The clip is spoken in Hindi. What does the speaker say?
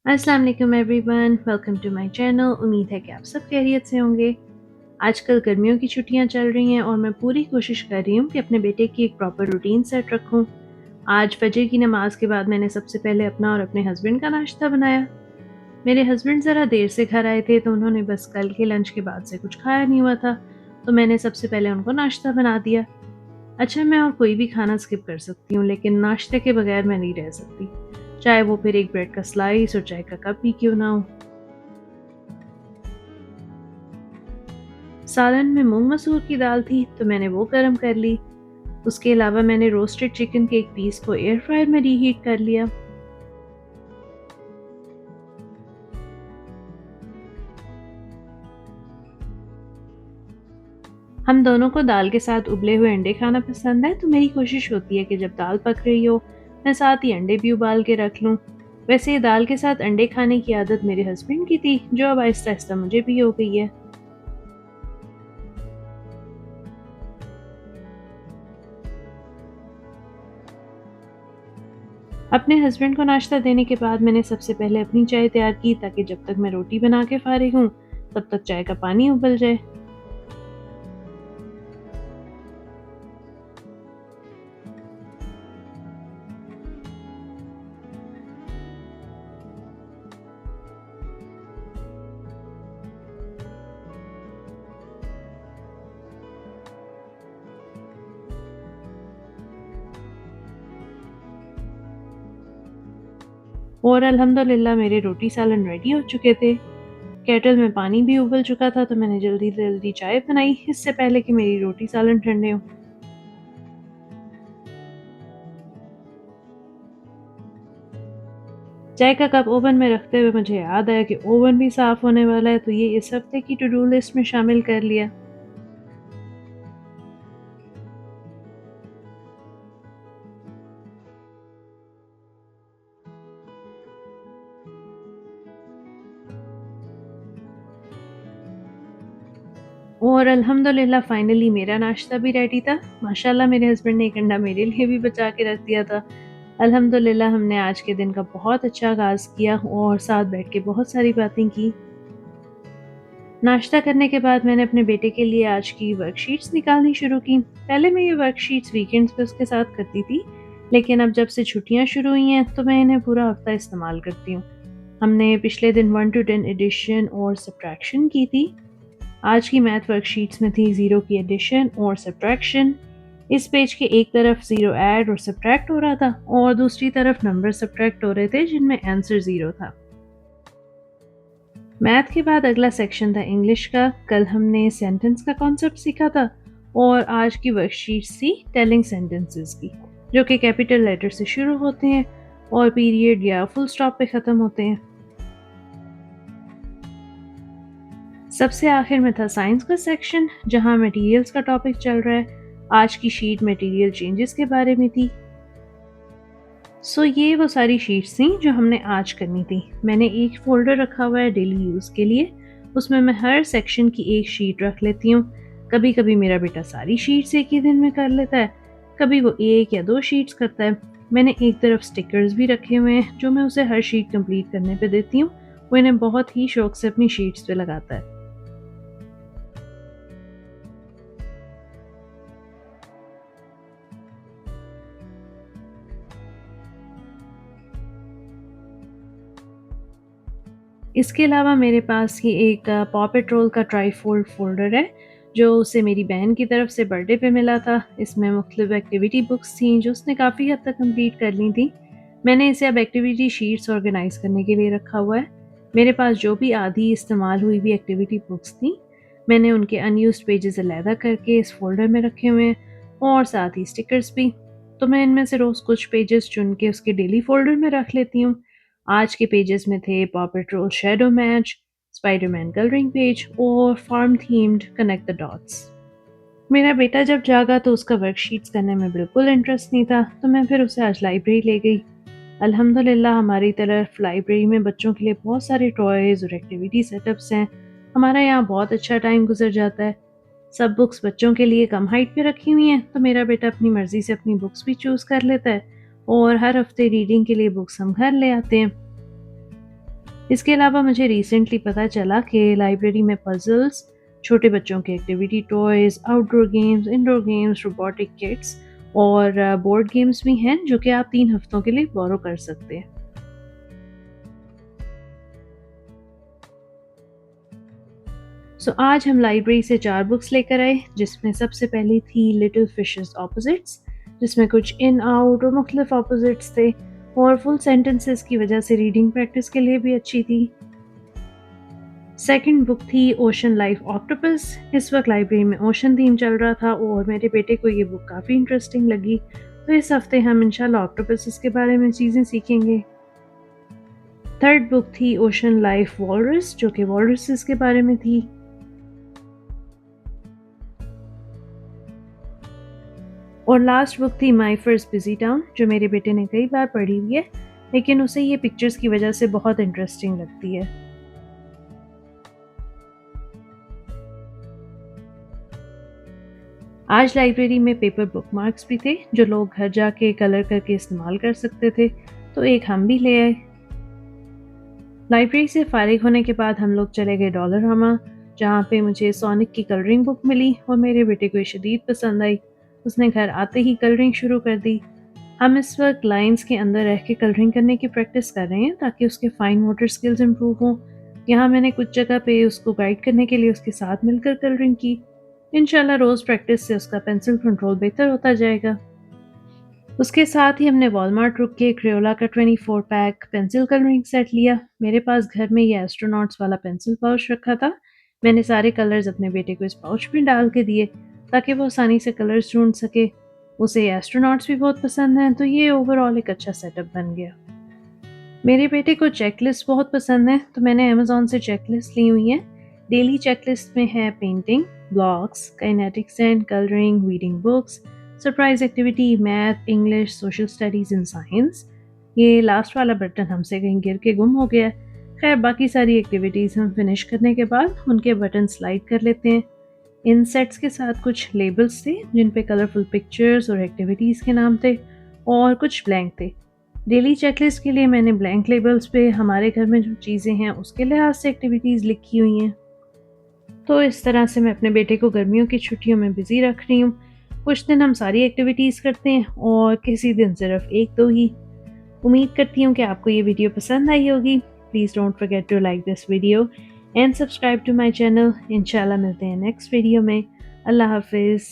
अस्सलाम वालेकुम everyone, welcome to my channel. उम्मीद है कि आप सब खैरियत से होंगे। आजकल गर्मियों की छुट्टियां चल रही हैं और मैं पूरी कोशिश कर रही हूँ कि अपने बेटे की एक प्रॉपर रूटीन सेट रखूँ। आज फजर की नमाज के बाद मैंने सबसे पहले अपना और अपने हस्बैंड का नाश्ता बनाया। मेरे हस्बैंड ज़रा देर से घर आए थे तो उन्होंने बस कल के लंच के बाद से कुछ खाया नहीं हुआ था, तो मैंने सबसे पहले उनको नाश्ता बना दिया। अच्छा, मैं और कोई भी खाना स्किप कर सकती हूँ, लेकिन नाश्ते के बगैर मैं नहीं रह सकती, चाहे वो फिर एक ब्रेड का स्लाइस और चाय का कप ही क्यों ना हो। सालन में मूंग मसूर की दाल थी तो मैंने वो गर्म कर ली। उसके अलावा मैंने रोस्टेड चिकन के एक पीस को एयर फ्रायर में रीहीट कर लिया। हम दोनों को दाल के साथ उबले हुए अंडे खाना पसंद है, तो मेरी कोशिश होती है कि जब दाल पक रही हो मैं साथ ही अंडे भी उबाल के रख लूं। वैसे ये दाल के साथ अंडे खाने की आदत मेरे हस्बैंड की थी, जो अब आहिस्ता आहिस्ता मुझे भी हो गई है। अपने हस्बैंड को नाश्ता देने के बाद मैंने सबसे पहले अपनी चाय तैयार की, ताकि जब तक मैं रोटी बना के फारिग हूँ तब तक चाय का पानी उबल जाए। और अल्हम्दुलिल्लाह मेरे रोटी सालन रेडी हो चुके थे। केटल में पानी भी उबल चुका था, तो मैंने जल्दी से जल्दी चाय बनाई, इससे पहले कि मेरी रोटी सालन ठंडे हों। चाय का कप ओवन में रखते हुए मुझे याद आया कि ओवन भी साफ़ होने वाला है, तो ये इस हफ्ते की टू डू लिस्ट में शामिल कर लिया। और अल्हम्दुलिल्लाह फाइनली मेरा नाश्ता भी रेडी था। माशाल्लाह मेरे हस्बैंड ने एक अंडा मेरे लिए भी बचा के रख दिया था। अल्हम्दुलिल्लाह हमने आज के दिन का बहुत अच्छा आगाज़ किया और साथ बैठ के बहुत सारी बातें की। नाश्ता करने के बाद मैंने अपने बेटे के लिए आज की वर्कशीट्स निकालनी शुरू की। पहले मैं ये वर्कशीट्स वीकेंड्स पे उसके साथ करती थी, लेकिन अब जब से छुट्टियां शुरू हुई हैं तो मैं इन्हें पूरा हफ्ता इस्तेमाल करती हूँ। हमने पिछले दिन 1 to 10 एडिशन और सब्ट्रैक्शन की थी। आज की मैथ वर्कशीट्स में थी ज़ीरो की एडिशन और सब्ट्रैक्शन। इस पेज के एक तरफ ज़ीरो ऐड और सब्ट्रैक्ट हो रहा था और दूसरी तरफ नंबर सब्ट्रैक्ट हो रहे थे जिनमें आंसर ज़ीरो था। मैथ के बाद अगला सेक्शन था इंग्लिश का। कल हमने सेंटेंस का कॉन्सेप्ट सीखा था और आज की वर्कशीट थी टेलिंग सेंटेंसेस की, जो कि कैपिटल लेटर से शुरू होते हैं और पीरियड या फुल स्टॉप पे ख़त्म होते हैं। सबसे आखिर में था साइंस का सेक्शन, जहां मटेरियल्स का टॉपिक चल रहा है। आज की शीट मटेरियल चेंजेस के बारे में थी। ये वो सारी शीट्स थी जो हमने आज करनी थी। मैंने एक फ़ोल्डर रखा हुआ है डेली यूज़ के लिए, उसमें मैं हर सेक्शन की एक शीट रख लेती हूँ। कभी-कभी मेरा बेटा सारी शीट्स एक ही दिन में कर लेता है, कभी वो 1 या 2 शीट्स करता है। मैंने एक तरफ स्टिकर्स भी रखे हुए हैं, जो मैं उसे हर शीट कंप्लीट करने पे देती हूँ। वो इन्हें बहुत ही शौक से अपनी शीट्स पे लगाता है। इसके अलावा मेरे पास ये एक पॉ पेट्रोल का ट्राईफोल्ड फ़ोल्डर है, जो उसे मेरी बहन की तरफ से बर्थडे पे मिला था। इसमें मुख्तलिफ़ एक्टिविटी बुक्स थीं, जो उसने काफ़ी हद तक कंप्लीट कर ली थीं। मैंने इसे अब एक्टिविटी शीट्स ऑर्गेनाइज़ करने के लिए रखा हुआ है। मेरे पास जो भी आधी इस्तेमाल हुई हुई एक्टिविटी बुक्स थीं, मैंने उनके अनयूज़्ड पेजेज़ अलहदा करके इस फ़ोल्डर में रखे हुए हैं और साथ ही स्टिकर्स भी। तो मैं इनमें से रोज़ कुछ पेजेज़ चुन के उसके डेली फ़ोल्डर में रख लेती हूँ। आज के पेजेस में थे Paw Patrol shadow match, Spiderman colouring page और farm themed connect the dots. मेरा बेटा जब जागा तो उसका वर्कशीट्स करने में बिल्कुल इंटरेस्ट नहीं था, तो मैं फिर उसे आज लाइब्रेरी ले गई। अल्हम्दुलिल्लाह हमारी तरफ लाइब्रेरी में बच्चों के लिए बहुत सारे टॉयज़ और एक्टिविटी सेटअप्स हैं। हमारा यहाँ बहुत अच्छा टाइम गुजर जाता है। सब बुक्स बच्चों के लिए कम हाइट पे रखी हुई हैं, तो मेरा बेटा अपनी मर्ज़ी से अपनी बुक्स भी चूज़ कर लेता है और हर हफ्ते रीडिंग के लिए बुक्स हम घर ले आते हैं। इसके अलावा मुझे रिसेंटली पता चला कि लाइब्रेरी में पजल्स, छोटे बच्चों के activity toys, outdoor games, indoor games, robotic kits और बोर्ड गेम्स भी हैं जो कि आप 3 हफ्तों के लिए बोरो कर सकते हैं। सो आज हम लाइब्रेरी से 4 बुक्स लेकर आए, जिसमें सबसे पहली थी लिटिल फिशेस ऑपोजिट्स, जिसमें कुछ इन आउट और मुख्तलिफ ऑपोजिट्स थे और फुल सेंटेंसेस की वजह से रीडिंग प्रैक्टिस के लिए भी अच्छी थी। सेकंड बुक थी ओशन लाइफ ऑक्टोपस। इस वक्त लाइब्रेरी में ओशन थीम चल रहा था और मेरे बेटे को ये बुक काफ़ी इंटरेस्टिंग लगी, तो इस हफ्ते हम इंशाल्लाह ऑक्टोपस के बारे में चीज़ें सीखेंगे। थर्ड बुक थी ओशन लाइफ वॉलरस, जो कि वॉलरसेस के बारे में थी। और लास्ट बुक थी माई फर्स्ट बिजी टाउन, जो मेरे बेटे ने कई बार पढ़ी हुई है, लेकिन उसे ये पिक्चर्स की वजह से बहुत इंटरेस्टिंग लगती है। आज लाइब्रेरी में पेपर बुकमार्क्स भी थे जो लोग घर जाके कलर करके इस्तेमाल कर सकते थे, तो एक हम भी ले आए। लाइब्रेरी से फारिग होने के बाद हम लोग चले गए डॉलरहामा, जहाँ पे मुझे सोनिक की कलरिंग बुक मिली और मेरे बेटे को ये शदीद पसंद आई। उसने घर आते ही कलरिंग शुरू कर दी। हम इस वक्त लाइंस के अंदर रह के कलरिंग करने की प्रैक्टिस कर रहे हैं ताकि उसके फाइन मोटर स्किल्स इम्प्रूव हों। यहाँ मैंने कुछ जगह पे उसको गाइड करने के लिए उसके साथ मिलकर कलरिंग की। इंशाल्लाह रोज़ प्रैक्टिस से उसका पेंसिल कंट्रोल बेहतर होता जाएगा। उसके साथ ही हमने वॉलमार्ट रुक के क्रेयोला का 24 पैक पेंसिल कलरिंग सेट लिया। मेरे पास घर में ये एस्ट्रोनॉट्स वाला पेंसिल पाउच रखा था। मैंने सारे कलर्स अपने बेटे को इस पाउच में डाल के दिए ताकि वो आसानी से कलर्स ढूंढ सके। उसे एस्ट्रोनॉट्स भी बहुत पसंद हैं, तो ये ओवरऑल एक अच्छा सेटअप बन गया। मेरे बेटे को चेकलिस्ट बहुत पसंद है, तो मैंने अमेज़न से चेकलिस्ट ली हुई है। डेली चेकलिस्ट में है painting, blocks, kinetics and colouring, reading books, surprise activity, math, English, social studies and science. ये लास्ट वाला बटन हमसे कहीं गिर के गुम हो गया है। खैर बाकी सारी एक्टिविटीज़ हम फिनिश करने के बाद उनके बटन स्लाइड कर लेते हैं। इन सेट्स के साथ कुछ लेबल्स थे जिन पे कलरफुल पिक्चर्स और एक्टिविटीज़ के नाम थे और कुछ ब्लैंक थे। डेली चेकलिस्ट के लिए मैंने ब्लैंक लेबल्स पे हमारे घर में जो चीज़ें हैं उसके लिहाज से एक्टिविटीज़ लिखी हुई हैं। तो इस तरह से मैं अपने बेटे को गर्मियों की छुट्टियों में बिज़ी रख रही हूँ। कुछ दिन हम सारी एक्टिविटीज़ करते हैं और किसी दिन सिर्फ 1-2 ही। उम्मीद करती हूँ कि आपको ये वीडियो पसंद आई होगी। Please don't forget to like this video and subscribe to my channel. इंशाल्लाह मिलते हैं नेक्स्ट वीडियो में। अल्लाह हाफ़िज़।